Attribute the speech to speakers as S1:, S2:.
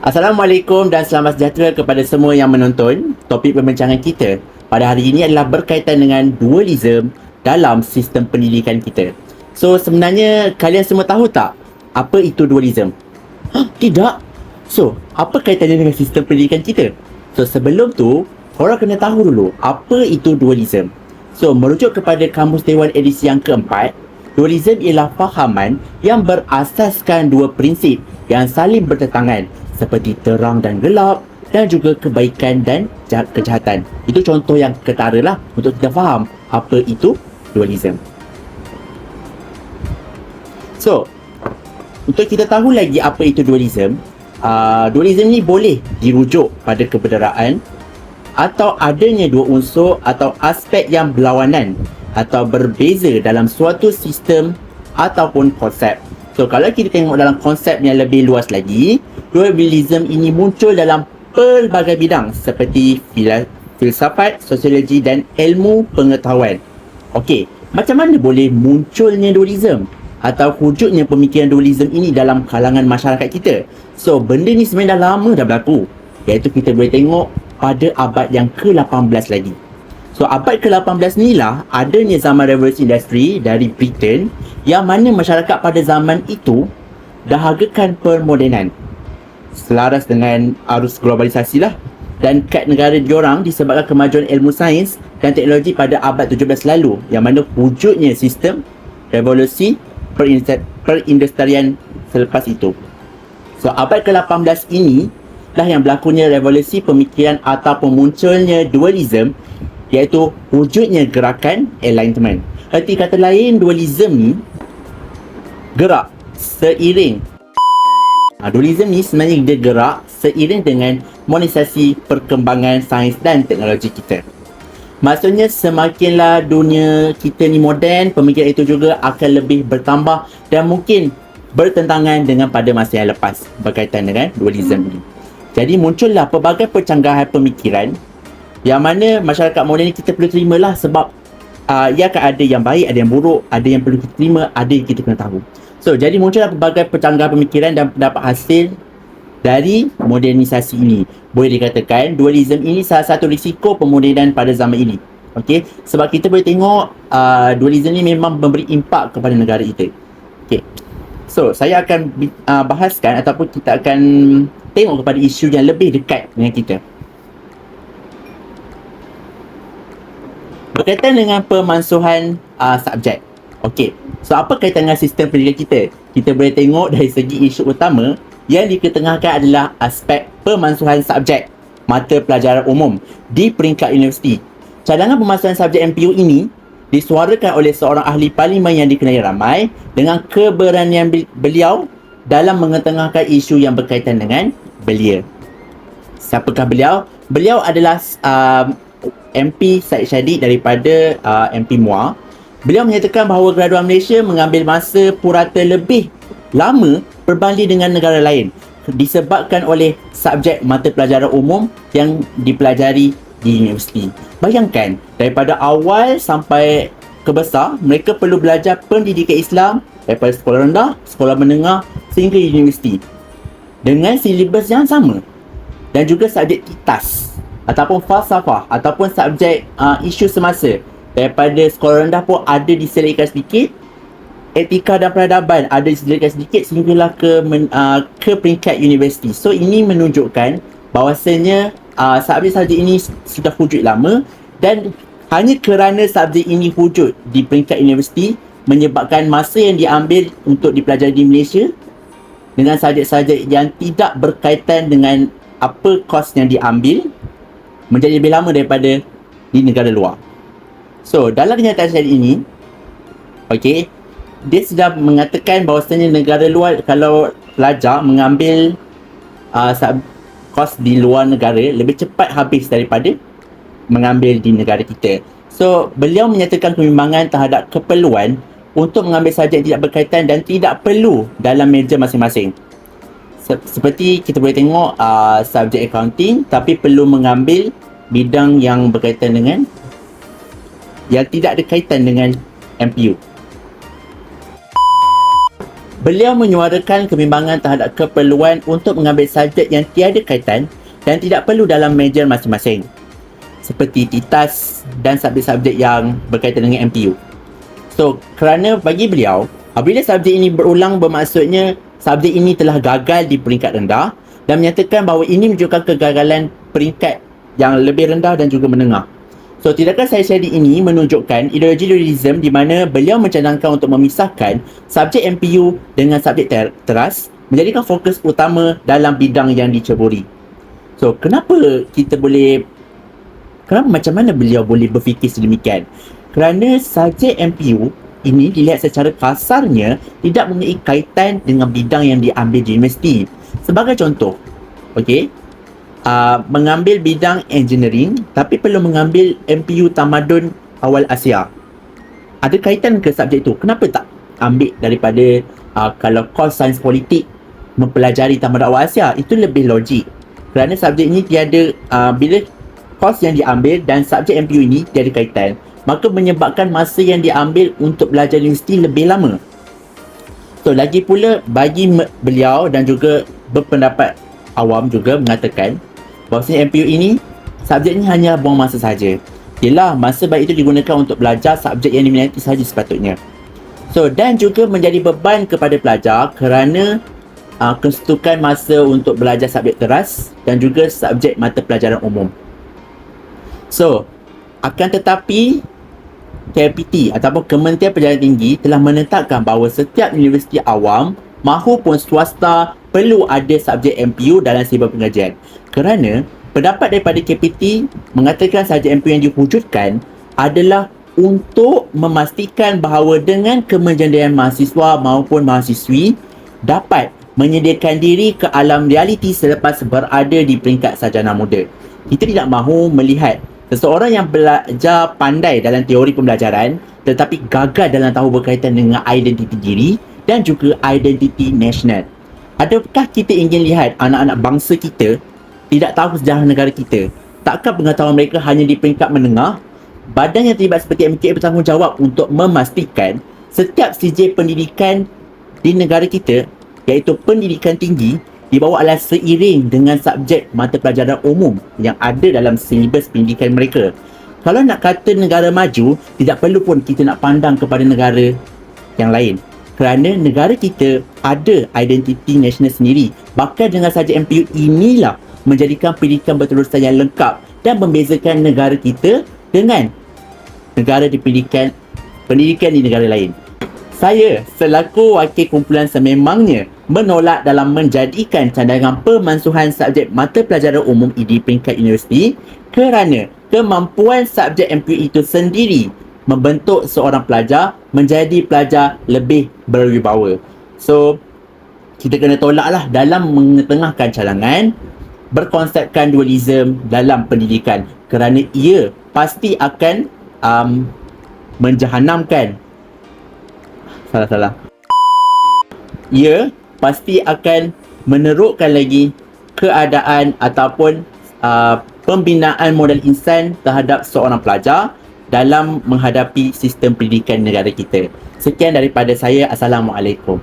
S1: Assalamualaikum dan selamat sejahtera kepada semua yang menonton. Topik perbincangan kita pada hari ini adalah berkaitan dengan dualism dalam sistem pendidikan kita. So, sebenarnya kalian semua tahu tak apa itu dualism? Tidak. So, apa kaitannya dengan sistem pendidikan kita? So, sebelum tu, korang kena tahu dulu apa itu dualism. So, merujuk kepada Kamus Dewan edisi yang keempat, dualism ialah fahaman yang berasaskan dua prinsip yang saling bertentangan seperti terang dan gelap dan juga kebaikan dan kejahatan. Itu contoh yang ketara lah untuk kita faham apa itu dualism. So, untuk kita tahu lagi apa itu dualism, dualism ni boleh dirujuk pada kebedaraan atau adanya dua unsur atau aspek yang berlawanan atau berbeza dalam suatu sistem ataupun konsep. So, kalau kita tengok dalam konsep yang lebih luas lagi, dualism ini muncul dalam pelbagai bidang seperti filsafat, sosiologi dan ilmu pengetahuan. Okey, macam mana boleh munculnya dualism atau wujudnya pemikiran dualism ini dalam kalangan masyarakat kita? So, benda ni sebenarnya dah lama dah berlaku, iaitu kita boleh tengok pada abad yang ke-18 lagi. So, abad ke-18 ni lah adanya zaman revolusi industri dari Britain yang mana masyarakat pada zaman itu dahaga permodenan selaras dengan arus globalisasi lah, dan kad negara diorang disebabkan kemajuan ilmu sains dan teknologi pada abad 17 lalu yang mana wujudnya sistem revolusi perindustrian selepas itu. So, abad ke-18 ini lah yang berlakunya revolusi pemikiran ataupun munculnya dualism, iaitu wujudnya gerakan enlightenment. Erti kata lain, dualism ni gerak seiring. Dualism ni sebenarnya dia gerak seiring dengan modernisasi perkembangan sains dan teknologi kita. Maksudnya semakinlah dunia kita ni moden, pemikiran itu juga akan lebih bertambah dan mungkin bertentangan dengan pada masa yang lepas berkaitan dengan dualism ni. Jadi muncullah pelbagai percanggahan pemikiran yang mana masyarakat moden ni kita perlu terimalah, sebab ia akan ada yang baik, ada yang buruk, ada yang perlu kita terima, ada yang kita kena tahu. So, jadi muncullah pelbagai percanggahan pemikiran dan pendapat hasil dari modernisasi ini. Boleh dikatakan dualism ini salah satu risiko pemodenan pada zaman ini. Okey, sebab kita boleh tengok dualism ni memang memberi impak kepada negara kita. Okey. So, saya akan bahaskan ataupun kita akan tengok kepada isu yang lebih dekat dengan kita. Berkaitan dengan pemansuhan subjek. Okey, so apa kaitan dengan sistem pendidikan kita? Kita boleh tengok dari segi isu utama yang diketengahkan adalah aspek pemansuhan subjek mata pelajaran umum di peringkat universiti. Cadangan pemansuhan subjek MPU ini disuarakan oleh seorang ahli parlimen yang dikenali ramai dengan keberanian beliau dalam mengetengahkan isu yang berkaitan dengan belia. Siapakah beliau? Beliau adalah MP Syed Saddiq daripada MP Muar. Beliau menyatakan bahawa graduan Malaysia mengambil masa purata lebih lama berbanding dengan negara lain disebabkan oleh subjek mata pelajaran umum yang dipelajari di universiti. Bayangkan, daripada awal sampai ke besar, mereka perlu belajar pendidikan Islam daripada sekolah rendah, sekolah menengah sehingga universiti dengan silibus yang sama, dan juga subjek kitas ataupun falsafah ataupun subjek isu semasa daripada sekolah rendah pun ada diselitkan sedikit, etika dan peradaban ada diselitkan sedikit sehinggalah ke peringkat universiti. So, ini menunjukkan bahawasanya subjek-subjek ini sudah wujud lama, dan hanya kerana subjek ini wujud di peringkat universiti menyebabkan masa yang diambil untuk dipelajari di Malaysia dengan subjek-subjek yang tidak berkaitan dengan apa kos yang diambil menjadi lebih lama daripada di negara luar. So, dalam kenyataan syariat ini, okey, dia sudah mengatakan bahawasanya negara luar kalau pelajar mengambil kos di luar negara lebih cepat habis daripada mengambil di negara kita. So, beliau menyatakan kebimbangan terhadap keperluan untuk mengambil subjek yang tidak berkaitan dan tidak perlu dalam meja masing-masing. Seperti kita boleh tengok subjek accounting tapi perlu mengambil bidang yang berkaitan dengan yang tidak ada kaitan dengan MPU. Beliau menyuarakan kebimbangan terhadap keperluan untuk mengambil subjek yang tiada kaitan dan tidak perlu dalam major masing-masing, seperti TITAS dan subjek-subjek yang berkaitan dengan MPU. So, kerana bagi beliau, apabila subjek ini berulang bermaksudnya subjek ini telah gagal di peringkat rendah dan menyatakan bahawa ini menunjukkan kegagalan peringkat yang lebih rendah dan juga menengah. So, tindakan saya share ini menunjukkan ideologi dualism di mana beliau mencadangkan untuk memisahkan subjek MPU dengan subjek teras menjadikan fokus utama dalam bidang yang diceburi. So, kenapa macam mana beliau boleh berfikir sedemikian? Kerana subjek MPU ini dilihat secara kasarnya tidak mempunyai kaitan dengan bidang yang diambil di universiti. Sebagai contoh, mengambil bidang engineering tapi perlu mengambil MPU Tamadun Awal Asia. Ada kaitan ke subjek itu? Kenapa tak ambil daripada kalau course sains politik mempelajari Tamadun Awal Asia? Itu lebih logik. Kerana subjek ini tiada bila course yang diambil dan subjek MPU ini tiada kaitan, maka menyebabkan masa yang diambil untuk belajar di universiti lebih lama. So, lagi pula bagi beliau dan juga berpendapat awam juga mengatakan bahawasanya MPU ini subjeknya hanya buang masa saja. Yelah, masa baik itu digunakan untuk belajar subjek yang diminati saja sepatutnya. So, dan juga menjadi beban kepada pelajar kerana kesetukan masa untuk belajar subjek teras dan juga subjek mata pelajaran umum. So, akan tetapi KPT ataupun Kementerian Pendidikan Tinggi telah menetapkan bahawa setiap universiti awam mahupun swasta perlu ada subjek MPU dalam silibus pengajian. Kerana pendapat daripada KPT mengatakan subjek MPU yang diwujudkan adalah untuk memastikan bahawa dengan kemejayaan mahasiswa maupun mahasiswi dapat menyediakan diri ke alam realiti selepas berada di peringkat sarjana muda. Kita tidak mahu melihat seseorang yang belajar pandai dalam teori pembelajaran tetapi gagal dalam tahu berkaitan dengan identiti diri dan juga identiti nasional. Adakah kita ingin lihat anak-anak bangsa kita tidak tahu sejarah negara kita? Takkan pengetahuan mereka hanya di peringkat menengah? Badan yang terlibat seperti MKA bertanggungjawab untuk memastikan setiap sijil pendidikan di negara kita, iaitu pendidikan tinggi, dibawa adalah seiring dengan subjek mata pelajaran umum yang ada dalam silibus pendidikan mereka. Kalau nak kata negara maju, tidak perlu pun kita nak pandang kepada negara yang lain. Kerana negara kita ada identiti nasional sendiri. Bahkan dengan saja MPU inilah menjadikan pendidikan berterusan yang lengkap dan membezakan negara kita dengan negara di pendidikan di negara lain. Saya selaku wakil kumpulan sememangnya menolak dalam menjadikan cadangan pemansuhan subjek mata pelajaran umum di peringkat universiti kerana kemampuan subjek MPU itu sendiri membentuk seorang pelajar menjadi pelajar lebih berwibawa. So, kita kena tolaklah dalam mengetengahkan cadangan berkonsepkan dualism dalam pendidikan kerana ia pasti akan menjahanamkan ia pasti akan menerukkan lagi keadaan ataupun pembinaan modal insan terhadap seorang pelajar dalam menghadapi sistem pendidikan negara kita. Sekian daripada saya. Assalamualaikum.